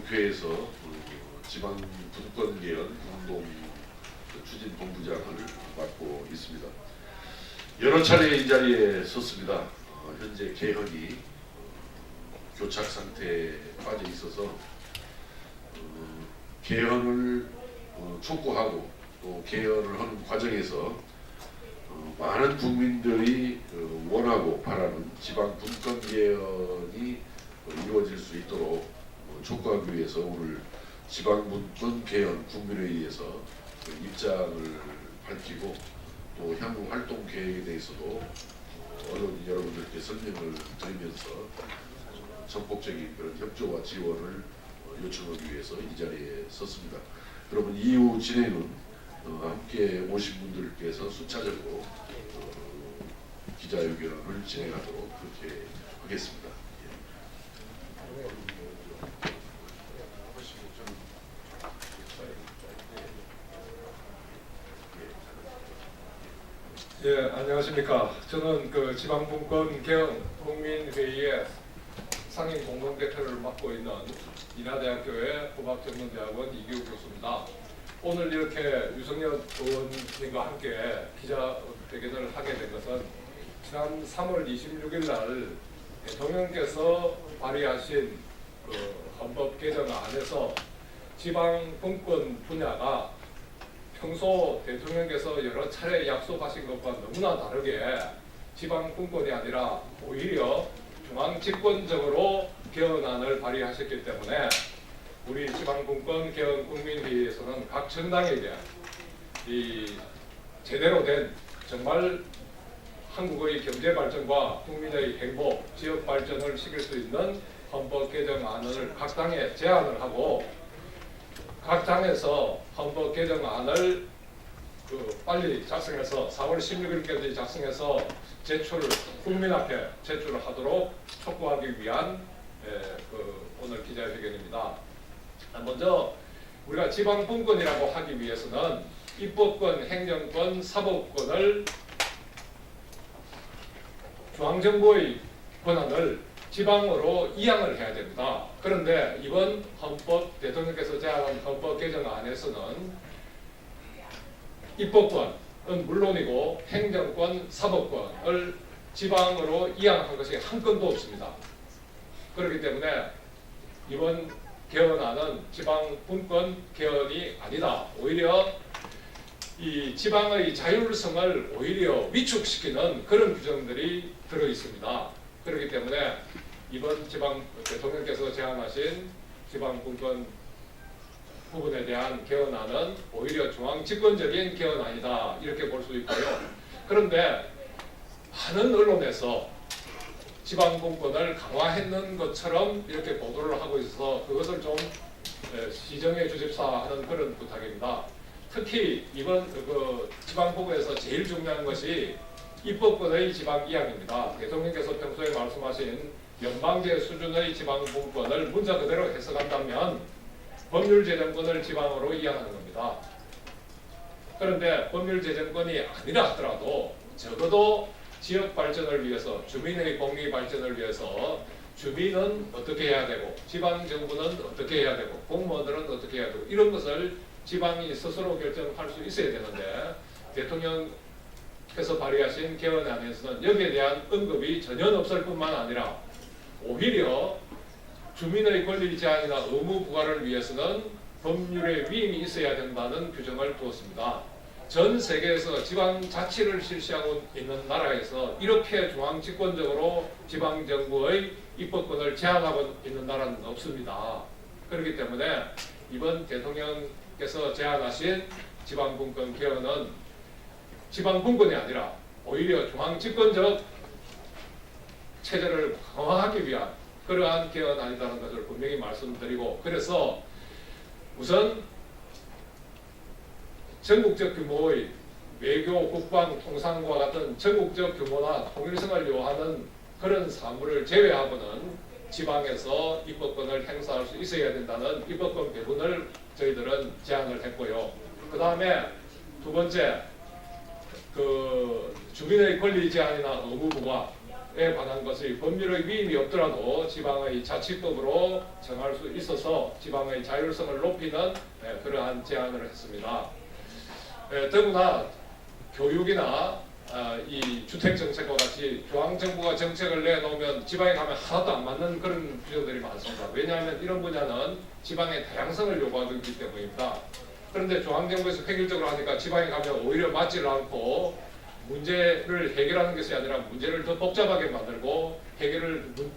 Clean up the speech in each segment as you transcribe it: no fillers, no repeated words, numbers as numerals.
국회에서 지방 분권 개헌 공동 추진 본부장을 맡고 있습니다. 여러 차례 이 자리에 섰습니다. 현재 개헌이 교착 상태에 빠져 있어서 개헌을 촉구하고 또 개헌을 하는 과정에서 많은 국민들이 원하고 바라는 지방 분권 개헌이 이루어질 수 있도록 촉구하기 위해서 오늘 지방 분권 개헌 국민회의에서 입장을 밝히고 또 향후 활동 계획에 대해서도 언론 여러분들께 설명을 드리면서 적극적인 그런 협조와 지원을 요청하기 위해서 이 자리에 섰습니다. 여러분 이후 진행은 함께 오신 분들께서 순차적으로 기자회견을 진행하도록 그렇게 하겠습니다. 예, 안녕하십니까. 저는 그 지방분권 개헌 국민회의의 상임 공동대표를 맡고 있는 인하대학교의 법학전문대학원 이기욱 교수입니다. 오늘 이렇게 유석열 의원님과 함께 기자회견을 하게 된 것은 지난 3월 26일 날 대통령께서 발의하신 그 헌법 개정안에서 지방분권 분야가 평소 대통령께서 여러 차례 약속하신 것과 너무나 다르게 지방분권이 아니라 오히려 중앙집권적으로 개헌안을 발의하셨기 때문에 우리 지방분권 개헌 국민회의에서는 각 정당에게 이 제대로 된 정말 한국의 경제 발전과 국민의 행복, 지역 발전을 시킬 수 있는 헌법 개정안을 각 당에 제안을 하고 각 당에서 헌법 개정안을 빨리 작성해서 4월 16일까지 작성해서 국민 앞에 제출을 하도록 촉구하기 위한 오늘 기자회견입니다. 먼저 우리가 지방분권이라고 하기 위해서는 입법권, 행정권, 사법권을 중앙정부의 권한을 지방으로 이양을 해야 됩니다. 그런데 이번 헌법 대통령께서 제안한 헌법 개정안에서는 입법권은 물론이고 행정권, 사법권을 지방으로 이양한 것이 한 건도 없습니다. 그렇기 때문에 이번 개헌안은 지방분권 개헌이 아니다. 오히려 이 지방의 자율성을 오히려 위축시키는 그런 규정들이 들어 있습니다. 그렇기 때문에 이번 대통령께서 제안하신 지방분권 부분에 대한 개헌안은 오히려 중앙집권적인 개헌안이다 이렇게 볼 수 있고요. 그런데 많은 언론에서 지방분권을 강화했는 것처럼 이렇게 보도를 하고 있어서 그것을 좀 시정해 주십사 하는 그런 부탁입니다. 특히 이번 지방분권에서 제일 중요한 것이 입법권의 지방 이양입니다. 대통령께서 평소에 말씀하신 연방제 수준의 지방분권을 문자 그대로 해석한다면 법률제정권을 지방으로 이양하는 겁니다. 그런데 법률제정권이 아니라 하더라도 적어도 지역 발전을 위해서 주민의 복리 발전을 위해서 주민은 어떻게 해야 되고 지방정부는 어떻게 해야 되고 공무원들은 어떻게 해야 되고 이런 것을 지방이 스스로 결정할 수 있어야 되는데 대통령께서 발의하신 개헌안에서는 여기에 대한 언급이 전혀 없을 뿐만 아니라 오히려 주민의 권리 제한이나 의무 부과를 위해서는 법률의 위임이 있어야 된다는 규정을 두었습니다. 전 세계에서 지방자치를 실시하고 있는 나라에서 이렇게 중앙집권적으로 지방정부의 입법권을 제한하고 있는 나라는 없습니다. 그렇기 때문에 이번 대통령께서 제안하신 지방분권 개헌은 지방분권이 아니라 오히려 중앙집권적 체제를 강화하기 위한 그러한 개헌안이라는 것을 분명히 말씀드리고 그래서 우선 전국적 규모의 외교, 국방, 통상과 같은 전국적 규모나 통일성을 요하는 그런 사무를 제외하고는 지방에서 입법권을 행사할 수 있어야 된다는 입법권 배분을 저희들은 제안을 했고요. 그 다음에 두 번째, 주민의 권리 제한이나 의무 부과 관한 것의 법률의 위임이 없더라도 지방의 자치법으로 정할 수 있어서 지방의 자율성을 높이는 그러한 제안을 했습니다. 더구나 교육이나 이 주택 정책과 같이 중앙정부가 정책을 내놓으면 지방에 가면 하나도 안 맞는 그런 규정들이 많습니다. 왜냐하면 이런 분야는 지방의 다양성을 요구하기 때문입니다. 그런데 중앙정부에서 획일적으로 하니까 지방에 가면 오히려 맞지를 않고 문제를 해결하는 것이 아니라 문제를 더 복잡하게 만들고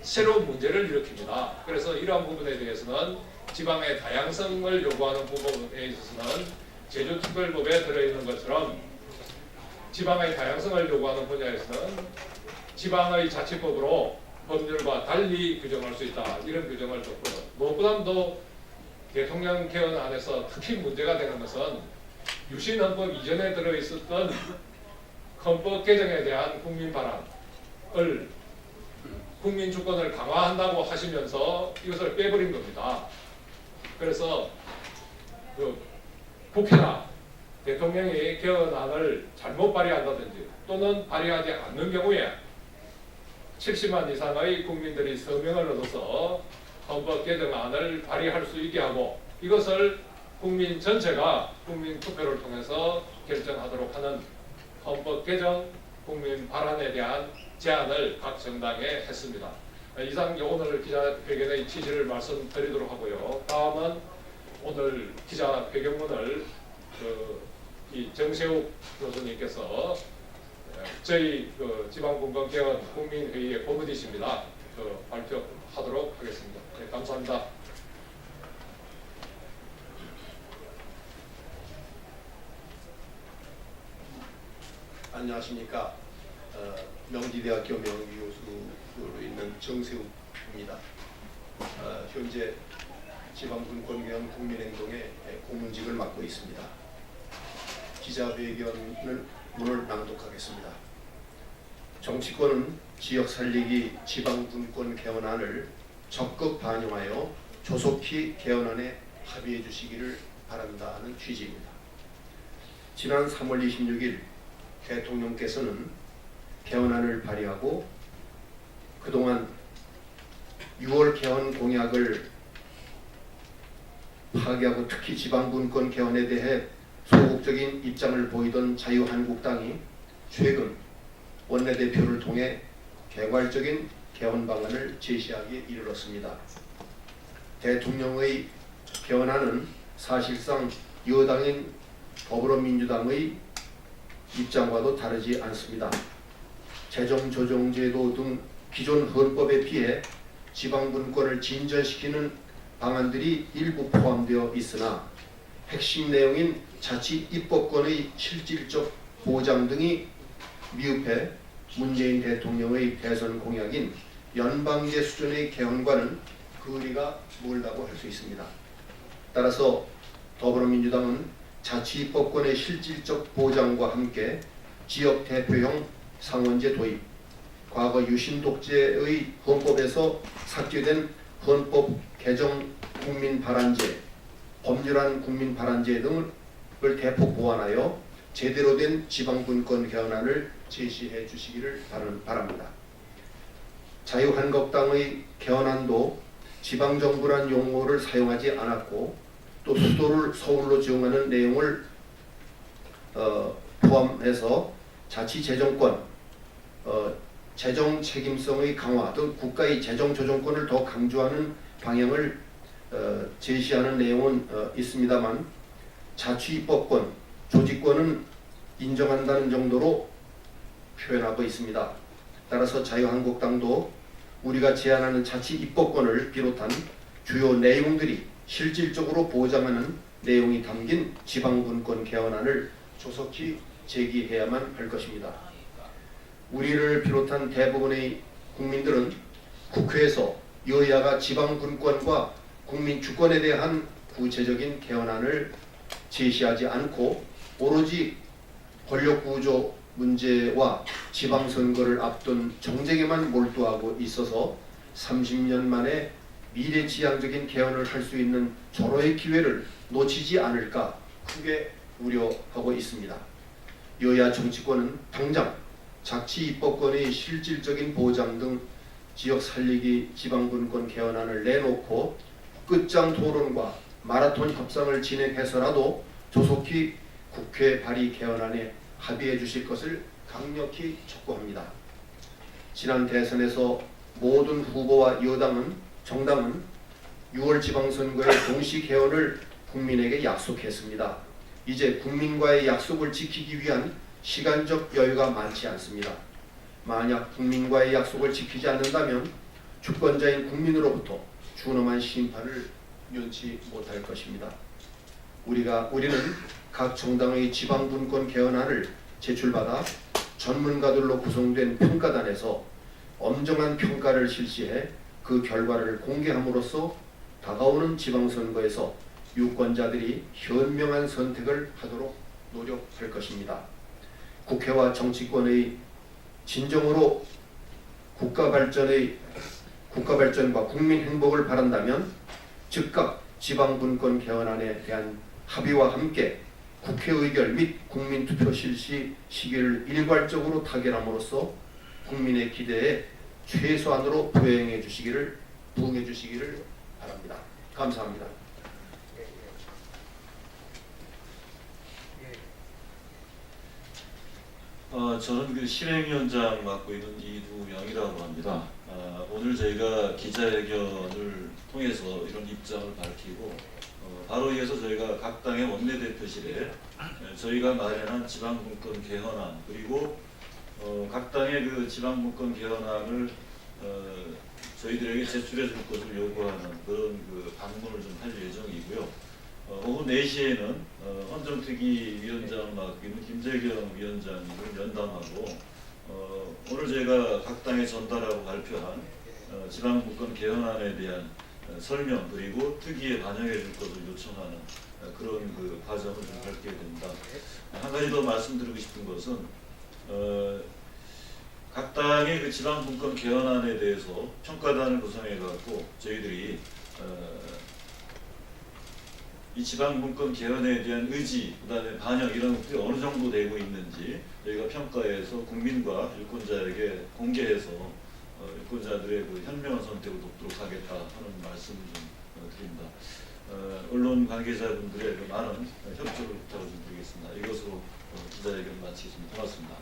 새로운 문제를 일으킵니다. 그래서 이러한 부분에 대해서는 지방의 다양성을 요구하는 부분에 있어서는 제주특별법에 들어있는 것처럼 지방의 다양성을 요구하는 분야에서는 지방의 자치법으로 법률과 달리 규정할 수 있다. 이런 규정을 줬고요. 무엇보다도 대통령 개헌 안에서 특히 문제가 되는 것은 유신헌법 이전에 들어있었던 헌법 개정에 대한 국민 바람을 국민 주권을 강화한다고 하시면서 이것을 빼버린 겁니다. 그래서 국회나 대통령이 개헌안을 잘못 발의한다든지 또는 발의하지 않는 경우에 70만 이상의 국민들이 서명을 얻어서 헌법 개정안을 발의할 수 있게 하고 이것을 국민 전체가 국민 투표를 통해서 결정하도록 하는 헌법 개정 국민 발안에 대한 제안을 각 정당에 했습니다. 이상 오늘 기자회견의 취지를 말씀드리도록 하고요. 다음은 오늘 기자회견문을 이 정세욱 교수님께서 저희 지방분권개헌 국민회의의 고문이십니다. 발표하도록 하겠습니다. 네, 감사합니다. 안녕하십니까. 명지대학교 명譽교수로 있는 정세욱입니다. 현재 지방분권개헌 국민행동의 고문직을 맡고 있습니다. 기자회견을 문을 낭독하겠습니다. 정치권은 지역 살리기 지방분권 개헌안을 적극 반영하여 조속히 개헌안에 합의해 주시기를 바란다는 취지입니다. 지난 3월 26일 대통령께서는 개헌안을 발의하고 그동안 6월 개헌 공약을 파기하고 특히 지방분권 개헌에 대해 소극적인 입장을 보이던 자유한국당이 최근 원내대표를 통해 개괄적인 개헌 방안을 제시하기에 이르렀습니다. 대통령의 개헌안은 사실상 여당인 더불어민주당의 입장과도 다르지 않습니다. 재정조정제도 등 기존 헌법에 비해 지방분권을 진전시키는 방안들이 일부 포함되어 있으나 핵심 내용인 자치 입법권의 실질적 보장 등이 미흡해 문재인 대통령의 대선 공약인 연방제 수준의 개헌과는 거리가 멀다고 할 수 있습니다. 따라서 더불어민주당은 자치 입법권의 실질적 보장과 함께 지역 대표형 상원제 도입, 과거 유신 독재의 헌법에서 삭제된 헌법 개정 국민 발안제, 법률안 국민 발안제 등을 대폭 보완하여 제대로 된 지방분권 개헌안을 제시해 주시기를 바랍니다. 자유한국당의 개헌안도 지방정부란 용어를 사용하지 않았고 또 수도를 서울로 지정하는 내용을 포함해서 자치재정권, 재정 책임성의 강화 등 국가의 재정 조정권을 더 강조하는 방향을 제시하는 내용은 있습니다만 자치입법권, 조직권은 인정한다는 정도로 표현하고 있습니다. 따라서 자유한국당도 우리가 제안하는 자치입법권을 비롯한 주요 내용들이 실질적으로 보장하는 내용이 담긴 지방분권 개헌안을 조속히 제기해야만 할 것입니다. 우리를 비롯한 대부분의 국민들은 국회에서 여야가 지방분권과 국민 주권에 대한 구체적인 개헌안을 제시하지 않고 오로지 권력구조 문제와 지방선거를 앞둔 정쟁에만 몰두하고 있어서 30년 만에 미래지향적인 개헌을 할 수 있는 절호의 기회를 놓치지 않을까 크게 우려하고 있습니다. 여야 정치권은 당장 자치 입법권의 실질적인 보장 등 지역 살리기 지방분권 개헌안을 내놓고 끝장 토론과 마라톤 협상을 진행해서라도 조속히 국회 발의 개헌안에 합의해 주실 것을 강력히 촉구합니다. 지난 대선에서 모든 후보와 정당은 6월 지방선거의 동시 개헌을 국민에게 약속했습니다. 이제 국민과의 약속을 지키기 위한 시간적 여유가 많지 않습니다. 만약 국민과의 약속을 지키지 않는다면 주권자인 국민으로부터 준엄한 심판을 면치 못할 것입니다. 우리는 각 정당의 지방분권 개헌안을 제출받아 전문가들로 구성된 평가단에서 엄정한 평가를 실시해 그 결과를 공개함으로써 다가오는 지방선거에서 유권자들이 현명한 선택을 하도록 노력할 것입니다. 국회와 정치권의 진정으로 국가 발전과 국민 행복을 바란다면 즉각 지방분권 개헌안에 대한 합의와 함께 국회 의결 및 국민투표 실시 시기를 일괄적으로 타결함으로써 국민의 기대에 최소한으로 부응해 주시기를 바랍니다. 감사합니다. 저는 그 실행위원장 맡고 있는 이두영이라고 합니다. 오늘 저희가 기자회견을 통해서 이런 입장을 밝히고 바로 이어서 저희가 각 당의 원내대표실에 저희가 마련한 지방분권 개헌안 그리고 각 당의 그 지방분권 개헌안을 저희들에게 제출해 줄 것을 요구하는 그런 그 방문을 좀 할 예정이고요. 오후 4시에는 헌정특위위원장을 맡고 있는 김재경 위원장님을 면담하고 오늘 저희가 각 당에 전달하고 발표한 지방분권 개헌안에 대한 설명 그리고 특위에 반영해 줄 것을 요청하는 그런 그 과정을 좀 밟게 됩니다. 한 가지 더 말씀드리고 싶은 것은 각 당의 그 지방분권 개헌안에 대해서 평가단을 구성해 갖고 저희들이 이 지방분권 개헌에 대한 의지, 그다음에 반영 이런 것들이 어느 정도 되고 있는지 저희가 평가해서 국민과 유권자에게 공개해서 유권자들의 그 현명한 선택을 돕도록 하겠다 하는 말씀을 좀 드립니다. 언론 관계자분들의 그 많은 협조를 부탁을 좀 드리겠습니다. 이것으로 기자회견 마치겠습니다. 고맙습니다.